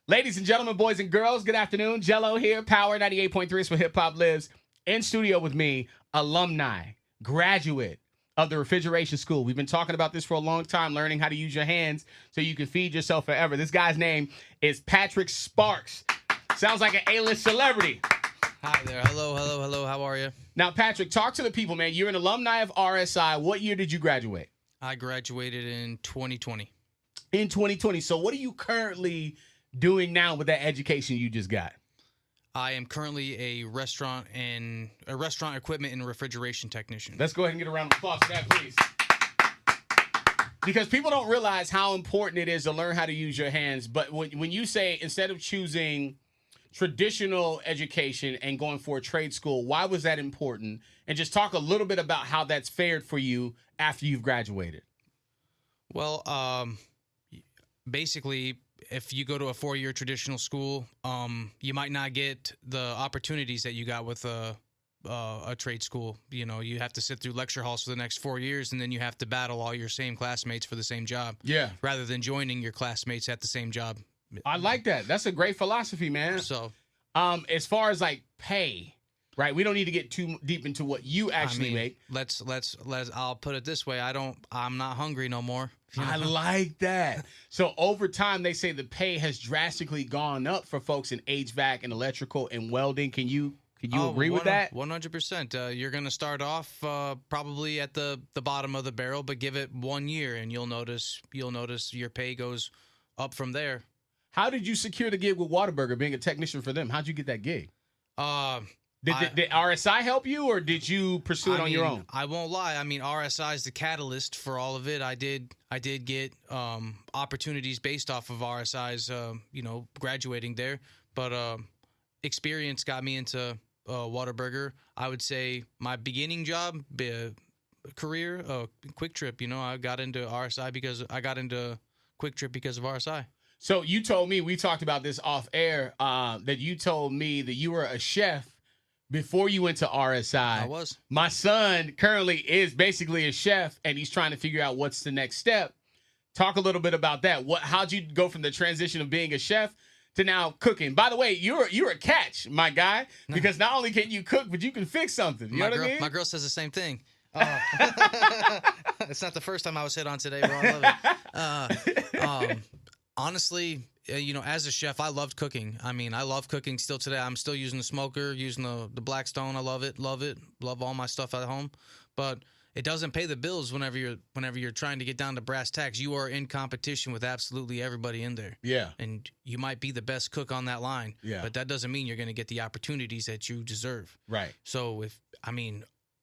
Ladies and gentlemen, boys and girls, good afternoon. Jello here, Power 98.3 is where hip hop lives. In studio with me, alumni, graduate of the Refrigeration School. We've been talking about this for a long time, learning how to use your hands so you can feed yourself forever. This guy's name is Patrick Sparks. Sounds like an A-list celebrity. Hi there. Hello. How are you? Now, Patrick, talk to the people, man. You're an alumni of RSI. What year did you graduate? I graduated in 2020. In 2020. So what are you currently doing now with that education you just got? I am currently a restaurant equipment and refrigeration technician. Let's go ahead and get a round of applause for that, please. Because people don't realize how important it is to learn how to use your hands. But when you say instead of choosing traditional education and going for a trade school, why was that important? And just talk a little bit about how that's fared for you after you've graduated. Well, basically, if you go to a 4-year traditional school, you might not get the opportunities that you got with a trade school. You know, you have to sit through lecture halls for the next 4 years, and then you have to battle all your same classmates for the same job. Yeah. Rather than joining your classmates at the same job. I like that. That's a great philosophy, man. So, as far as like pay, right? We don't need to get too deep into what you actually make. Let's. I'll put it this way. I'm not hungry no more. I like that. So over time, they say the pay has drastically gone up for folks in HVAC and electrical and welding. Can you agree with that? 100%. You're going to start off probably at the bottom of the barrel, but give it 1 year, and you'll notice your pay goes up from there. How did you secure the gig with Whataburger, being a technician for them? How'd you get that gig? Did RSI help you, or did you pursue it on your own? I won't lie. I mean, RSI is the catalyst for all of it. I did get opportunities based off of RSI's, graduating there. But experience got me into Whataburger. I would say my beginning job, career, Quick Trip. You know, I got into RSI because I got into Quick Trip because of RSI. So you told me, we talked about this off air, that you told me that you were a chef before you went to RSI. I was. My son currently is basically a chef, and he's trying to figure out what's the next step. Talk a little bit about that. How'd you go from the transition of being a chef to now cooking? By the way, you're a catch, my guy, because not only can you cook, but you can fix something. You know what I mean? My girl says the same thing. It's not the first time I was hit on today, bro. I love it. Honestly, as a chef, I loved cooking. I mean, I love cooking still today. I'm still using the smoker, using the Blackstone. I love it. Love all my stuff at home. But it doesn't pay the bills whenever you're trying to get down to brass tacks. You are in competition with absolutely everybody in there. Yeah. And you might be the best cook on that line. Yeah. But that doesn't mean you're going to get the opportunities that you deserve. Right. So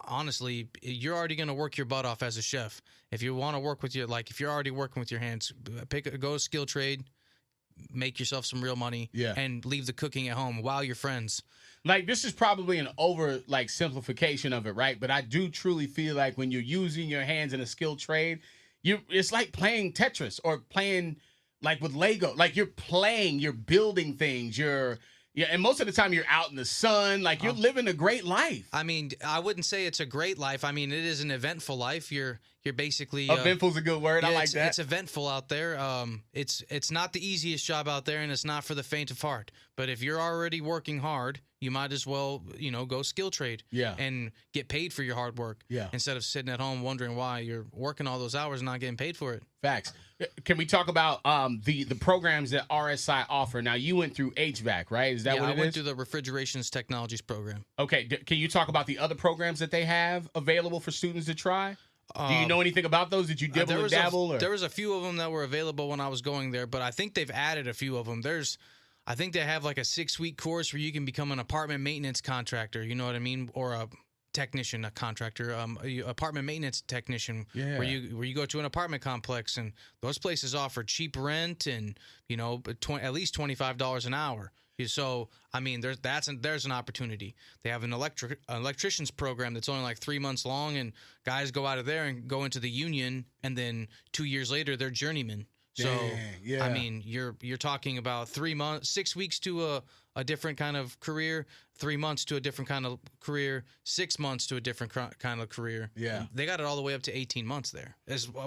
honestly, you're already going to work your butt off as a chef. If you want to work with if you're already working with your hands, go skill trade, make yourself some real money, and leave the cooking at home while you're friends. Like, this is probably an simplification of it, right? But I do truly feel like when you're using your hands in a skilled trade, it's like playing Tetris or playing like with Lego. Like you're building things, and most of the time you're out in the sun, like you're living a great life. I mean, I wouldn't say it's a great life. I mean, it is an eventful life. You're basically eventful's a good word. I like that. It's eventful out there. It's not the easiest job out there, and it's not for the faint of heart. But if you're already working hard, you might as well, go skill trade. Yeah. And get paid for your hard work. Yeah. Instead of sitting at home wondering why you're working all those hours and not getting paid for it. Facts. Can we talk about the programs that RSI offer? Now, you went through HVAC, right? Is that what it is? I went through the Refrigerations Technologies program. Okay. Can you talk about the other programs that they have available for students to try? Do you know anything about those? Did you dibble and dabble? There was a few of them that were available when I was going there, but I think they've added a few of them. I think they have like a 6-week course where you can become an apartment maintenance contractor. You know what I mean? Or a technician, a contractor, apartment maintenance technician. Yeah. Where you go to an apartment complex, and those places offer cheap rent and at least $25 an hour. So I mean, there's an opportunity. They have an electrician's program that's only like 3 months long, and guys go out of there and go into the union, and then 2 years later they're journeymen. So I mean, you're talking about 3 months, 6 weeks to a different kind of career, 3 months to a different kind of career, 6 months to a different kind of career. Yeah, and they got it all the way up to 18 months there,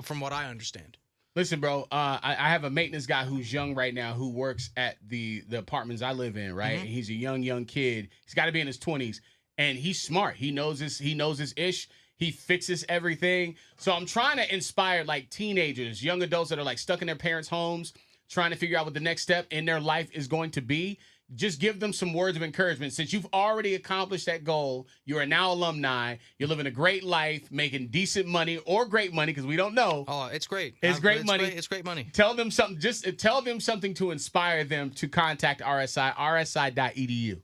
from what I understand. Listen, bro. I have a maintenance guy who's young right now who works at the apartments I live in. Right, and he's a young kid. He's got to be in his 20s, and he's smart. He knows this. He knows his ish. He fixes everything. So I'm trying to inspire like teenagers, young adults that are like stuck in their parents' homes, trying to figure out what the next step in their life is going to be. Just give them some words of encouragement. Since you've already accomplished that goal, you are now alumni. You're living a great life, making decent money or great money because we don't know. Oh, it's great. It's great money. It's great money. Tell them something. Just tell them something to inspire them to contact RSI, rsi.edu.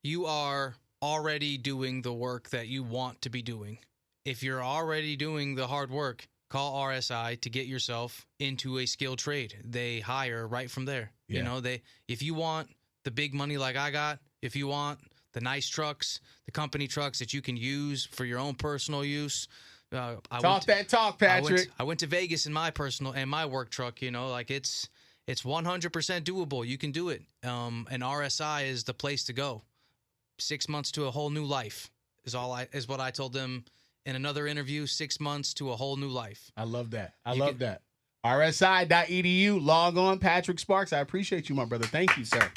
You are already doing the work that you want to be doing. If you're already doing the hard work, call RSI to get yourself into a skilled trade. They hire right from there. Yeah. You know, if you want the big money like I got, if you want the nice trucks, the company trucks that you can use for your own personal use. Talk, Patrick. I went to Vegas in my personal and my work truck, you know, like it's 100% doable. You can do it. And RSI is the place to go. 6 months to a whole new life is what I told them in another interview. 6 months to a whole new life. I love that. I love that. RSI.edu. Log on, Patrick Sparks. I appreciate you, my brother. Thank you, sir.